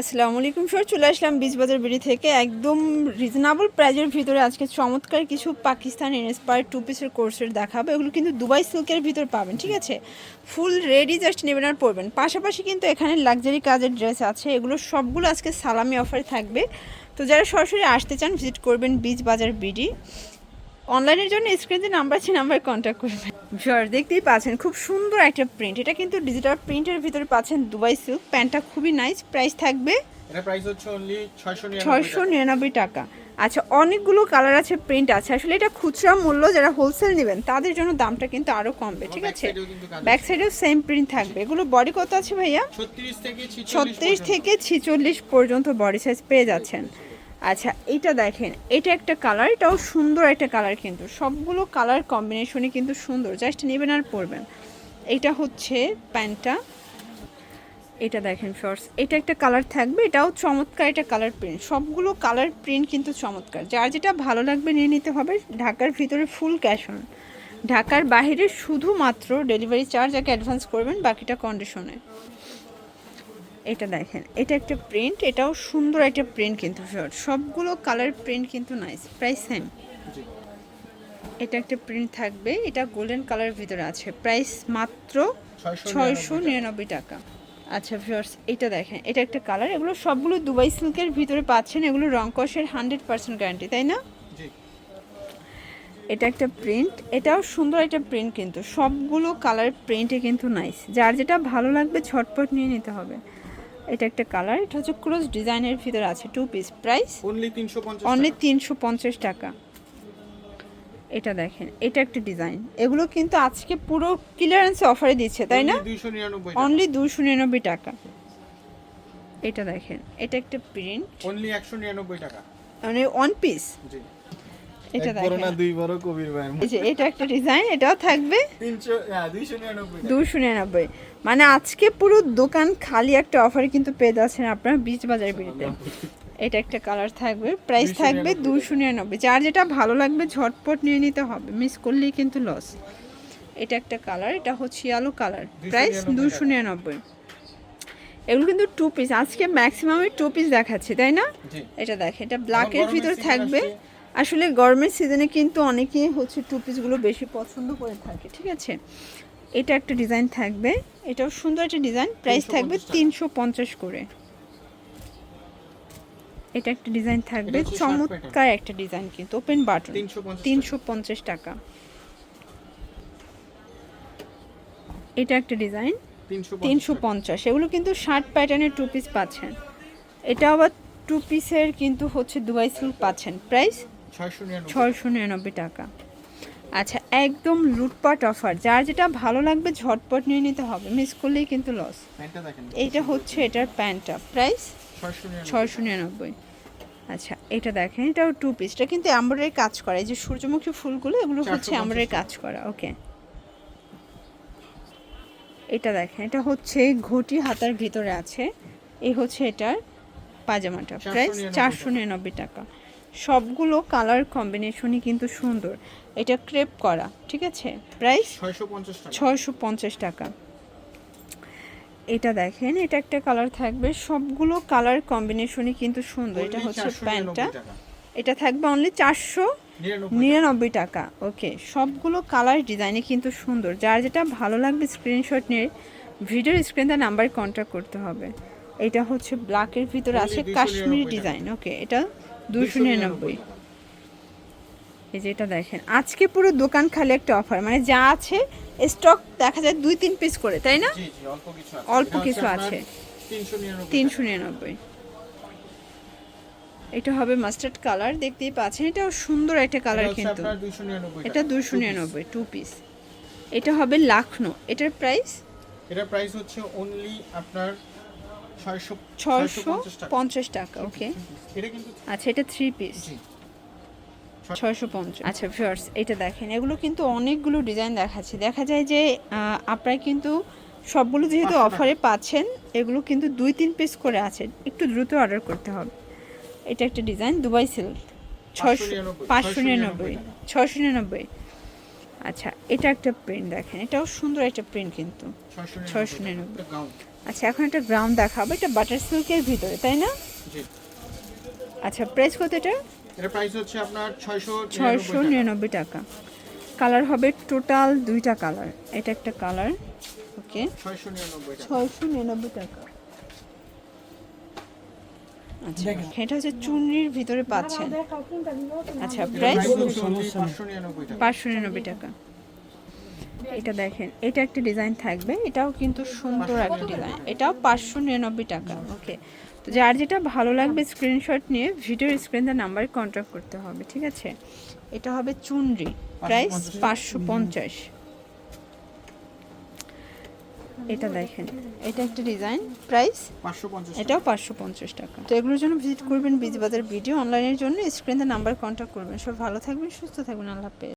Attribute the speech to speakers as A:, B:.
A: আসসালামু আলাইকুম স্যার, চলে আসলাম বিচ বাজার বিডি থেকে একদম রিজনেবল প্রাইজের ভিতরে আজকে চমৎকার কিছু পাকিস্তান ইন্সপায়ার্ড টু পিসের কোর্সের দেখাবো। এগুলো কিন্তু দুবাই সিল্কের ভিতর পাবেন, ঠিক আছে? ফুল রেডি, জাস্ট নেবেন আর পরবেন। পাশাপাশি কিন্তু এখানে লাক্সারি কাজের ড্রেস আছে, এগুলো সবগুলো আজকে সালামি অফারে থাকবে। তো যারা সরাসরি আসতে চান ভিজিট করবেন বিচ বাজার বিডি। অনলাইনের জন্য স্ক্রিনে নাম্বার আছে, নাম্বার কন্ট্যাক্ট করবেন। স্যার দেখতেই পাচ্ছেন খুব সুন্দর একটা প্রিন্ট, এটা কিন্তু ডিজিটাল প্রিন্টের ভিতরে পাচ্ছেন দুবাই সিল্ক। প্যান্টটা খুবই নাইস, প্রাইস থাকবে
B: এটা প্রাইস হচ্ছে অনলি
A: 699 টাকা। আচ্ছা, অনেকগুলো কালার আছে, প্রিন্ট আছে। আসলে এটা খুচরা মূল্য, যারা হোলসেল নেবেন তাদের জন্য দামটা কিন্তু আরো কমবে, ঠিক আছে? ব্যাক সাইডেও সেম প্রিন্ট থাকবে। এগুলো বডি কত আছে ভাইয়া? 36 থেকে 46 পর্যন্ত বডি সাইজ পেয়ে যাচ্ছেন। আচ্ছা, এটা দেখেন, এটা একটা কালার, এটাও সুন্দর একটা কালার, কিন্তু সবগুলো কালার কম্বিনেশনই কিন্তু সুন্দর, জাস্ট নেবেন আর পরবেন। এটা হচ্ছে প্যান্টটা, এটা দেখেন শর্টস, এটা একটা কালার থাকবে, এটাও চমৎকার একটা কালার প্রিন্ট। সবগুলো কালার প্রিন্ট কিন্তু চমৎকার, যার যেটা ভালো লাগবে নিয়ে নিতে হবে। ঢাকার ভিতরে ফুল ক্যাশ অন, ঢাকার বাইরে শুধুমাত্র ডেলিভারি চার্জ আগে অ্যাডভান্স করবেন, বাকিটা কন্ডিশনে। এটা দেখেন, এটা একটা প্রিন্ট, এটাও সুন্দর একটা প্রিন্ট কিন্তু শর্ট, সবগুলো কালার প্রিন্ট কিন্তু নাইস। Price same. এটা একটা প্রিন্ট থাকবে, এটা গোল্ডেন কালারের ভিতরে আছে, প্রাইস মাত্র 699 টাকা। আচ্ছা ভিউয়ার্স, এটা দেখেন, এটা একটা কালার, এগুলো সবগুলো দুবাই সিল্কের ভিতরে পাচ্ছেন, এগুলো রং কষের 100% গ্যারান্টি, তাই না? এটা একটা প্রিন্ট, এটাও সুন্দর একটা প্রিন্ট, কিন্তু সবগুলো কালার প্রিন্টে কিন্তু নাইস, যার যেটা ভালো লাগবে ঝটপট নিয়ে নিতে হবে। এটা একটা কালার, এটা হচ্ছে ক্রস ডিজাইনের ভিতরে আছে, টু পিস, প্রাইস অনলি 350 টাকা। এটা দেখেন, এটা একটা ডিজাইন, এগুলো কিন্তু আজকে পুরো ক্লিয়ারেন্স অফারে দিচ্ছে, তাই না? অনলি 299 টাকা। এটা দেখেন, এটা একটা প্রিন্ট,
B: অনলি 199 টাকা,
A: মানে ওয়ান পিস।
B: জি।
A: এটা দেখেন,
B: না দুই বড় কবির ভাই,
A: এই যে এটা একটা ডিজাইন, এটাও থাকবে 299। মানে আজকে পুরো দোকান খালি একটা অফারে কিন্তু পেয়ে যাচ্ছেন আপনারা বিচ বাজার বিড়িতে। এটা একটা কালার থাকবে, প্রাইস থাকবে 299। যার যেটা ভালো লাগবে ঝটপট নিয়ে নিতে হবে, মিস করলেই কিন্তু লস। এটা একটা কালার, এটা হচ্ছে ইয়েলো কালার, প্রাইস 299। এগুলো কিন্তু টু পিস, আজকে ম্যাক্সিমামই টু পিস দেখাচ্ছি, তাই না? এটা দেখে, এটা ব্ল্যাকের ভিতরে থাকবে। আসলে গরমের সিজনে কিন্তু অনেকেই হচ্ছে টু পিসগুলো বেশি পছন্দ করে থাকে, ঠিক আছে? এটা একটা ডিজাইন থাকবে, এটাও সুন্দর একটা ডিজাইন, প্রাইস থাকবে 350 করে। এটা একটা ডিজাইন থাকবে, চমৎকার একটা ডিজাইন, কিন্তু ওপেন বাটন, 350 টাকা। এটা একটা ডিজাইন 350, এগুলো কিন্তু শার্ট প্যাটার্নের টু পিস পাচ্ছেন। এটা আবার টু পিসের কিন্তু হচ্ছে দুবাই সিল্ক পাচ্ছেন, প্রাইস 699 টাকা। আচ্ছা, একদম লুটপাট অফার, যার যেটা ভালো লাগবে ঝটপট নিয়ে নিতে হবে, মিস করলেই কিন্তু লস। এইটা হচ্ছে এটার প্যান্টটা, প্রাইস 699। আচ্ছা, এটা দেখেন, এটাও টু পিসটা কিন্তু এমব্রয়ডারি কাজ করা, এই যে সূর্যমুখী ফুলগুলো, এগুলো হচ্ছে এমব্রয়ডারি কাজ করা। ওকে, এটা দেখেন, এটা হচ্ছে ঘটি হাতার ভিতরে আছে, এই হচ্ছে এটার পাজামাটা, প্রাইস 499 টাকা। সবগুলো কালার কম্বিনেশনই কিন্তু সুন্দর, এটা ক্রেপ করা, ঠিক আছে? প্রাইস 650 টাকা। এটা দেখেন, এটা একটা কালার থাকবে, সবগুলো কালার কম্বিনেশনই কিন্তু সুন্দর। এটা হচ্ছে প্যান্টটা, এটা থাকবে অনলি 499 টাকা। ওকে, সবগুলো কালার ডিজাইনে কিন্তু সুন্দর, যার যেটা ভালো লাগবে স্ক্রিনশট নিয়ে ভিডিওর স্ক্রিনে নাম্বার কন্ট্যাক্ট করতে হবে। এটা হচ্ছে ব্ল্যাকের ভিতরে আছে কাশ্মীরি ডিজাইন। ওকে, এটা 299। এই যে এটা দেখেন, আজকে পুরো দোকান খালি একটা অফার, মানে যা আছে স্টক দেখা যায় 2-3 পিস করে, তাই না? অল্প কিছু আছে, 399। এটা হবে মাস্টার্ড কালার, দেখতেই পাচ্ছেন, এটাও সুন্দর একটা কালার, কিন্তু এটা 299 টু পিস। এটা হবে লাখনো, এটার প্রাইস
B: হচ্ছে অনলি আপনার
A: 650 টাকা। ওকে, আচ্ছা, এটা থ্রি পিস 650। আচ্ছা ভিউয়ার্স, এটা দেখেন, এগুলো কিন্তু অনেকগুলো ডিজাইন দেখাচ্ছে, দেখা যায় যে আপনারা কিন্তু সবগুলো যেহেতু অফারে পাচ্ছেন, এগুলো কিন্তু 2-3 পিস করে আছে, একটু দ্রুত অর্ডার করতে হবে। এটা একটা ডিজাইন, দুবাই সিল্ক, 599। আচ্ছা, এটা একটা প্রিন্ট দেখেন, এটাও সুন্দর একটা প্রিন্ট, কিন্তু 699। আচ্ছা এখন একটা গ্রাউন্ড দেখাবো, এটা বাটার সিল্কের ভিতরে, তাই না?
B: জি।
A: আচ্ছা প্রাইস কত এটা?
B: এটা প্রাইস হচ্ছে আপনার
A: 699 টাকা। কালার হবে টোটাল 2টা কালার, এটা একটা কালার, ওকে 699 টাকা। আচ্ছা এটা হচ্ছে চুনরির ভিতরে পাচ্ছেন। আচ্ছা প্রাইস 599 টাকা। এটা দেখেন, এটা একটা ডিজাইন থাকবে, এটাও কিন্তু সুন্দর একটা ডিজাইন, এটাও 599 টাকা। ওকে, তো যার যেটা ভালো লাগবে স্ক্রিনশট নিয়ে ভিডিওর স্ক্রিনে নাম্বারে কন্ট্যাক্ট করতে হবে, ঠিক আছে? এটা হবে চুনরি, প্রাইস 550। এটা দেখেন, এটা একটা ডিজাইন, প্রাইস
B: 550,
A: এটাও 550 টাকা। তো এগুলোর জন্য ভিজিট করবেন বিজি বাজার ভিডিও, অনলাইনের জন্য স্ক্রিনে নাম্বার কন্ট্যাক্ট করবেন। সব ভালো থাকবেন, সুস্থ থাকবেন, আল্লাহ হাফেজ।